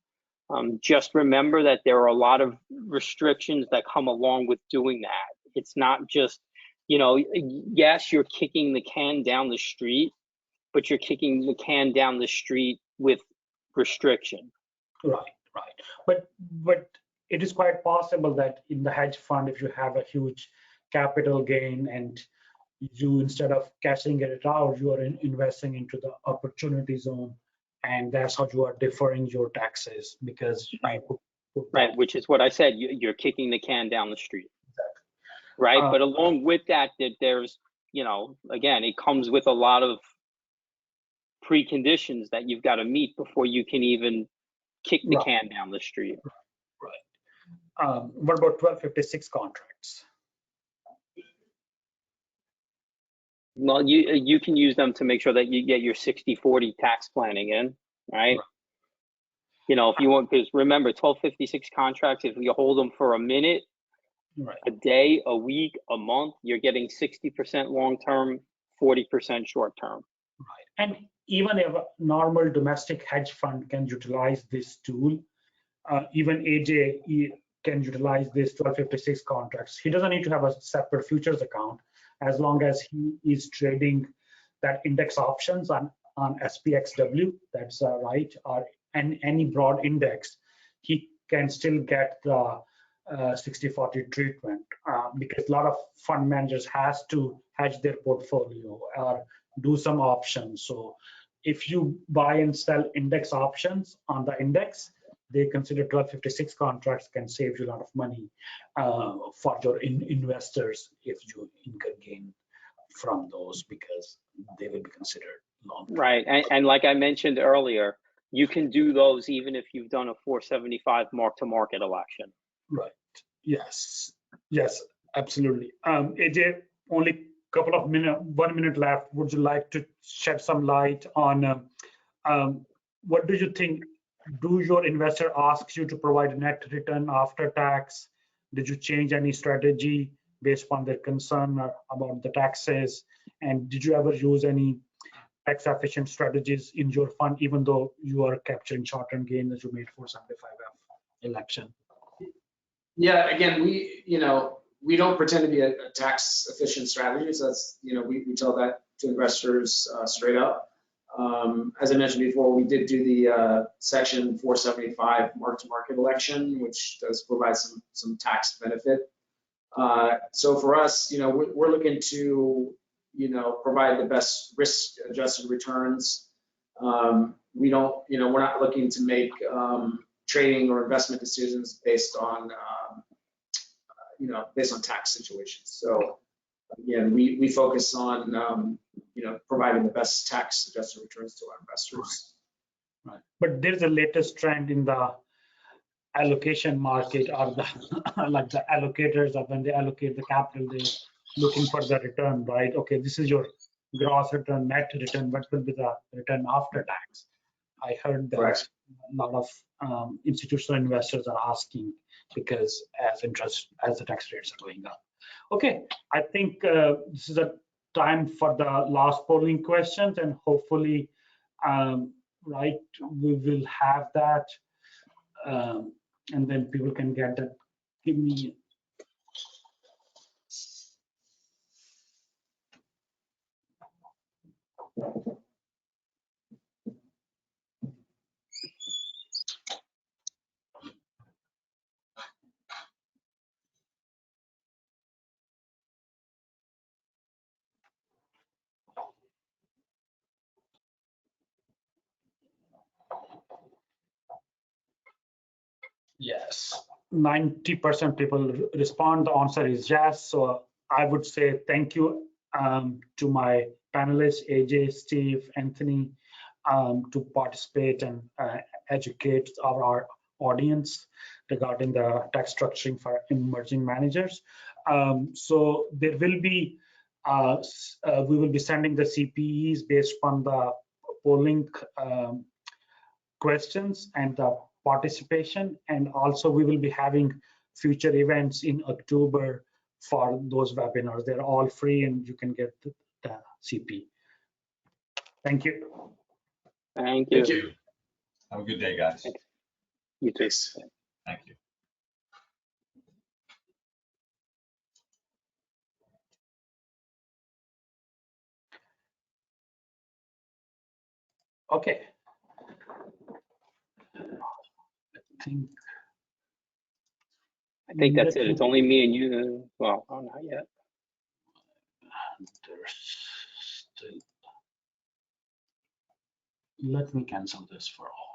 Just remember that there are a lot of restrictions that come along with doing that. It's not just, yes, you're kicking the can down the street, but you're kicking the can down the street with restriction. Right. But it is quite possible that in the hedge fund, if you have a huge capital gain and you, instead of cashing it out, you are investing into the opportunity zone, and that's how you are deferring your taxes because right, which is what I said. You're kicking the can down the street, exactly. Right? But along with that, there's you know, again, it comes with a lot of preconditions that you've got to meet before you can even kick the can down the street. Right. What about 1256 contracts? Well, you can use them to make sure that you get your 60/40 tax planning in, right? You know, if you want, because remember, 1256 contracts, if you hold them for a minute, a day, a week, a month, you're getting 60% long-term, 40% short-term. Right. And even if a normal domestic hedge fund can utilize this tool, even AJ can utilize this 1256 contracts. He doesn't need to have a separate futures account as long as he is trading that index options on SPXW, that's right, or any broad index. He can still get the 60/40 treatment because a lot of fund managers has to hedge their portfolio or do some options. So if you buy and sell index options on the index, they consider 1256 contracts can save you a lot of money for your investors if you incur gain from those, because they will be considered long. Right, and like I mentioned earlier, you can do those even if you've done a 475 mark-to-market election. Right. Yes. Yes. Absolutely. AJ, only couple of minutes, 1 minute left. Would you like to shed some light on what do you think? Do your investor ask you to provide a net return after tax? Did you change any strategy based on their concern about the taxes? And did you ever use any tax efficient strategies in your fund, even though you are capturing short-term gain that you made 475F election? Yeah, again, we don't pretend to be a tax efficient strategy. So that's, we tell that to investors straight up. As I mentioned before, we did do the section 475 mark-to-market election, which does provide some tax benefit. So for us, we're looking to, provide the best risk-adjusted returns. We don't, we're not looking to make trading or investment decisions based on, based on tax situations. So again, we focus on, providing the best tax-adjusted returns to our investors. Right. But there's a latest trend in the allocation market, or the like the allocators, or when they allocate the capital, they're looking for the return, right? Okay, this is your gross return, net return. What will be the return after tax? I heard that a lot of institutional investors are asking because as the tax rates are going up. Okay, I think this is a time for the last polling questions, and hopefully, right, we will have that, and then people can get that. Give me. Yes, 90% people respond. The answer is yes. So I would say thank you to my panelists, AJ, Steve, Anthony, to participate and educate our audience regarding the tax structuring for emerging managers. So there will be, we will be sending the CPEs based on the polling questions and the participation, and also we will be having future events in October for those webinars. They're all free and you can get the CP. Thank you. Thank you. Thank you. Have a good day, guys. You too. Thank you. Okay. I think that's it. It's only me and you. Well, oh, not yet. Let me cancel this for all.